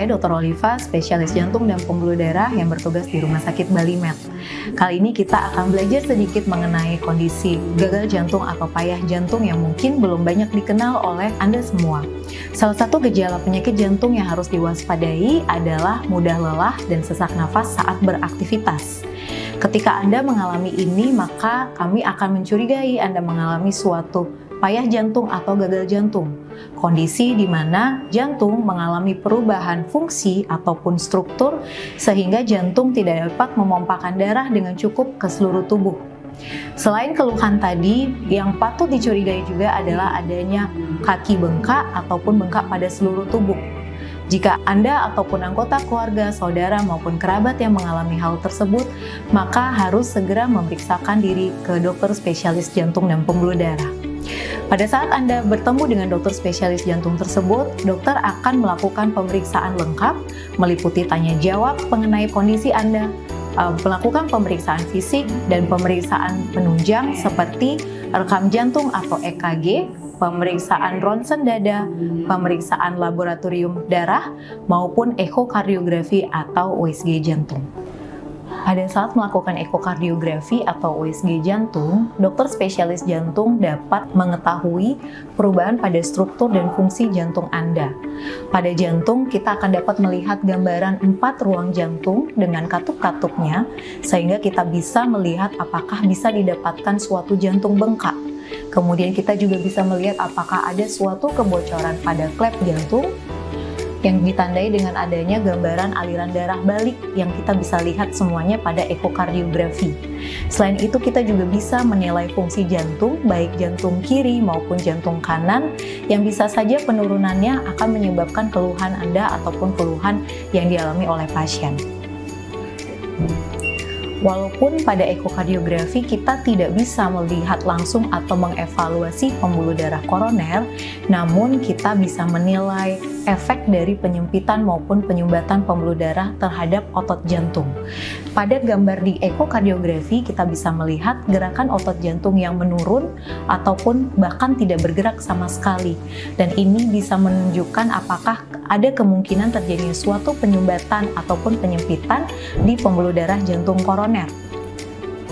Saya Dr. Oliva, spesialis jantung dan pembuluh darah yang bertugas di Rumah Sakit Bali Med. Kali ini kita akan belajar sedikit mengenai kondisi gagal jantung atau payah jantung yang mungkin belum banyak dikenal oleh Anda semua. Salah satu gejala penyakit jantung yang harus diwaspadai adalah mudah lelah dan sesak nafas saat beraktivitas. Ketika Anda mengalami ini, maka kami akan mencurigai Anda mengalami suatu payah jantung atau gagal jantung. Kondisi di mana jantung mengalami perubahan fungsi ataupun struktur sehingga jantung tidak dapat memompakan darah dengan cukup ke seluruh tubuh. Selain keluhan tadi, yang patut dicurigai juga adalah adanya kaki bengkak ataupun bengkak pada seluruh tubuh. Jika Anda ataupun anggota keluarga, saudara maupun kerabat yang mengalami hal tersebut, maka harus segera memeriksakan diri ke dokter spesialis jantung dan pembuluh darah. Pada saat Anda bertemu dengan dokter spesialis jantung tersebut, dokter akan melakukan pemeriksaan lengkap, meliputi tanya jawab mengenai kondisi Anda, melakukan pemeriksaan fisik dan pemeriksaan penunjang seperti rekam jantung atau EKG, pemeriksaan ronsen dada, pemeriksaan laboratorium darah, maupun ekokardiografi atau USG jantung. Pada saat melakukan ekokardiografi atau USG jantung, dokter spesialis jantung dapat mengetahui perubahan pada struktur dan fungsi jantung Anda. Pada jantung, kita akan dapat melihat gambaran 4 ruang jantung dengan katup-katupnya, sehingga kita bisa melihat apakah bisa didapatkan suatu jantung bengkak. Kemudian kita juga bisa melihat apakah ada suatu kebocoran pada klep jantung, yang ditandai dengan adanya gambaran aliran darah balik yang kita bisa lihat semuanya pada ekokardiografi. Selain itu, kita juga bisa menilai fungsi jantung, baik jantung kiri maupun jantung kanan, yang bisa saja penurunannya akan menyebabkan keluhan Anda ataupun keluhan yang dialami oleh pasien. Walaupun pada ekokardiografi kita tidak bisa melihat langsung atau mengevaluasi pembuluh darah koroner, namun kita bisa menilai efek dari penyempitan maupun penyumbatan pembuluh darah terhadap otot jantung. Pada gambar di ekokardiografi kita bisa melihat gerakan otot jantung yang menurun ataupun bahkan tidak bergerak sama sekali. Dan ini bisa menunjukkan apakah ada kemungkinan terjadinya suatu penyumbatan ataupun penyempitan di pembuluh darah jantung koroner.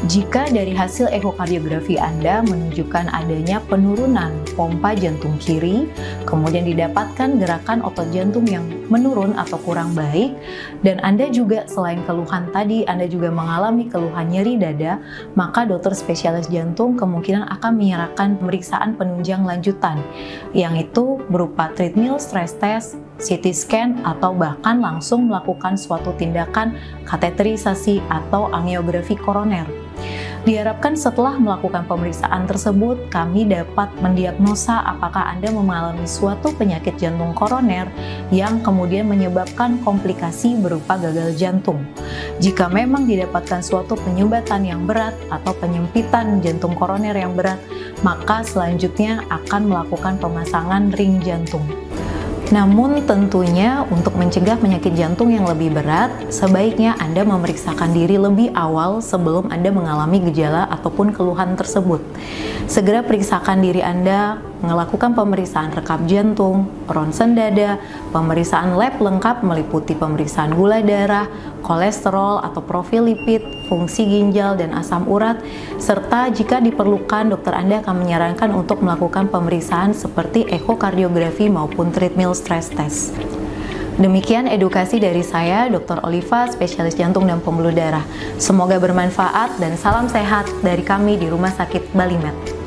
Jika dari hasil ekokardiografi Anda menunjukkan adanya penurunan pompa jantung kiri, kemudian didapatkan gerakan otot jantung yang menurun atau kurang baik, dan Anda juga selain keluhan tadi, Anda juga mengalami keluhan nyeri dada, maka dokter spesialis jantung kemungkinan akan menyerahkan pemeriksaan penunjang lanjutan, yang itu berupa treadmill stress test, CT scan, atau bahkan langsung melakukan suatu tindakan kateterisasi atau angiografi koroner. Diharapkan setelah melakukan pemeriksaan tersebut, kami dapat mendiagnosa apakah Anda mengalami suatu penyakit jantung koroner yang kemudian menyebabkan komplikasi berupa gagal jantung. Jika memang didapatkan suatu penyumbatan yang berat atau penyempitan jantung koroner yang berat, maka selanjutnya akan melakukan pemasangan ring jantung. Namun tentunya untuk mencegah penyakit jantung yang lebih berat, sebaiknya Anda memeriksakan diri lebih awal sebelum Anda mengalami gejala ataupun keluhan tersebut. Segera periksakan diri Anda, melakukan pemeriksaan rekam jantung, ronsen dada, pemeriksaan lab lengkap meliputi pemeriksaan gula darah, kolesterol atau profil lipid, fungsi ginjal dan asam urat, serta jika diperlukan dokter Anda akan menyarankan untuk melakukan pemeriksaan seperti ekokardiografi maupun treadmill stress test. Demikian edukasi dari saya, Dr. Oliva, spesialis jantung dan pembuluh darah. Semoga bermanfaat dan salam sehat dari kami di Rumah Sakit Bali Med.